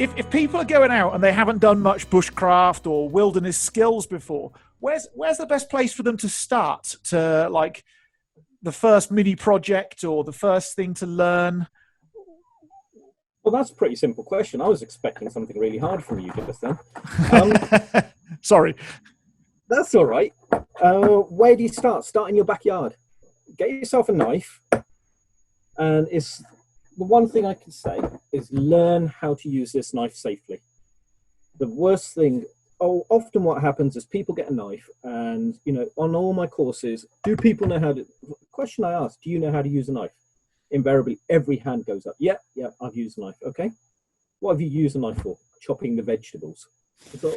if people are going out and they haven't done much bushcraft or wilderness skills before, where's the best place for them to start, to like the first mini project or the first thing to learn? Well, that's a pretty simple question. I was expecting something really hard from you just then. Sorry. That's all right. Where do you start? Start in your backyard. Get yourself a knife. And it's the one thing I can say is learn how to use this knife safely. The worst thing, often what happens is people get a knife and, you know, on all my courses, do people know how to, question I ask, do you know how to use a knife? Invariably, every hand goes up. Yeah, I've used a knife. Okay. What have you used a knife for? Chopping the vegetables. So,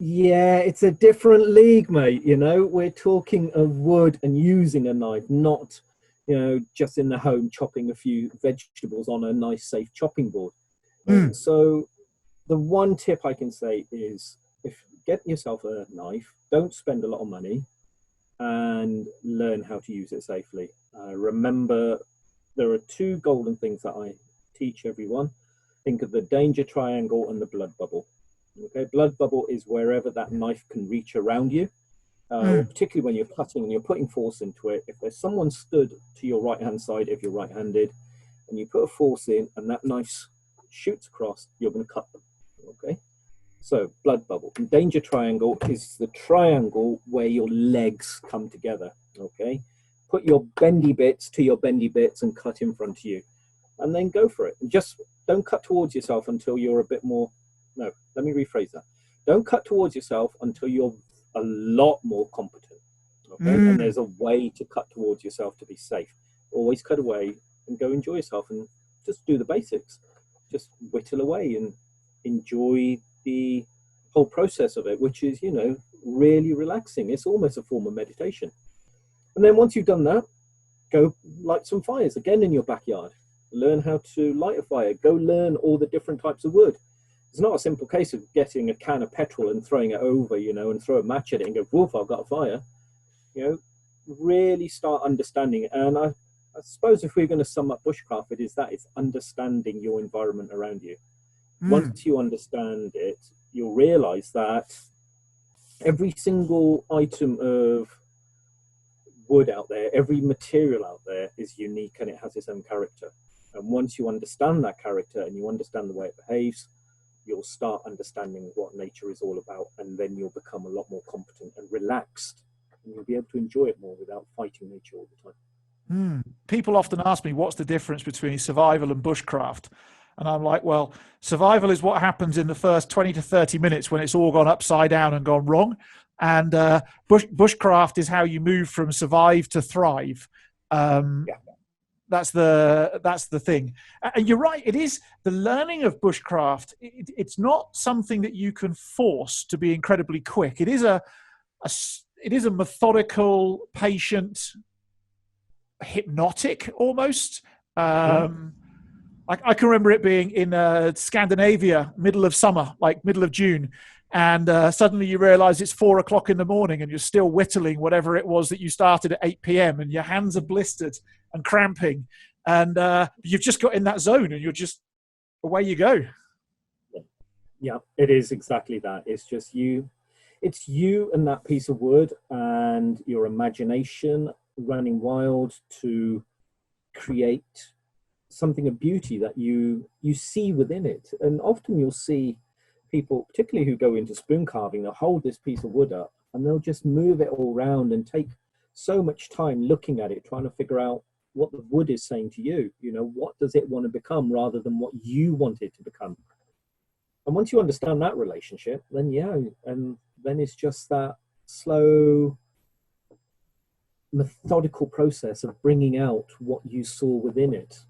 yeah, it's a different league, mate. You know, we're talking of wood and using a knife, not, you know, just in the home chopping a few vegetables on a nice, safe chopping board. So the one tip I can say is if get yourself a knife, don't spend a lot of money and learn how to use it safely. Remember, there are two golden things that I teach everyone. Think of the danger triangle and the blood bubble. Okay, blood bubble is wherever that knife can reach around you, particularly when you're cutting and you're putting force into it. If there's someone stood to your right-hand side, if you're right-handed, and you put a force in and that knife shoots across, you're going to cut them. Okay, so blood bubble. And danger triangle is the triangle where your legs come together. Okay, put your bendy bits to your bendy bits and cut in front of you, and then go for it. And just don't cut towards yourself until you're a bit more. No, let me rephrase that. Don't cut towards yourself until you're a lot more competent. Okay, and there's a way to cut towards yourself to be safe. Always cut away and go enjoy yourself and just do the basics. Just whittle away and enjoy the whole process of it, which is, you know, really relaxing. It's almost a form of meditation. And then once you've done that, go light some fires again in your backyard. Learn how to light a fire. Go learn all the different types of wood. It's not a simple case of getting a can of petrol and throwing it over, you know, and throw a match at it and go, woof, I've got a fire. You know, really start understanding it. And I suppose if we're going to sum up bushcraft, it is that it's understanding your environment around you. Once you understand it, you'll realize that every single item of wood out there, every material out there is unique and it has its own character. And once you understand that character and you understand the way it behaves, you'll start understanding what nature is all about, and then you'll become a lot more competent and relaxed, and you'll be able to enjoy it more without fighting nature all the time. People often ask me, what's the difference between survival and bushcraft? And I'm like, well, survival is what happens in the first 20 to 30 minutes when it's all gone upside down and gone wrong. And bushcraft is how you move from survive to thrive. That's the thing. And you're right, it is the learning of bushcraft. It's not something that you can force to be incredibly quick. It is a methodical, patient, hypnotic almost. I can remember it being in Scandinavia, middle of summer, like middle of June. And suddenly you realize it's 4 o'clock in the morning and you're still whittling whatever it was that you started at 8 p.m. and your hands are blistered and cramping. And you've just got in that zone and you're just, away you go. Yeah, it is exactly that. It's just you. It's you and that piece of wood and your imagination running wild to create something of beauty that you see within it. And often you'll see people, particularly who go into spoon carving, they'll hold this piece of wood up and they'll just move it all around and take so much time looking at it, trying to figure out what the wood is saying to you. You know, what does it want to become rather than what you want it to become? And once you understand that relationship, then and then it's just that slow, methodical process of bringing out what you saw within it.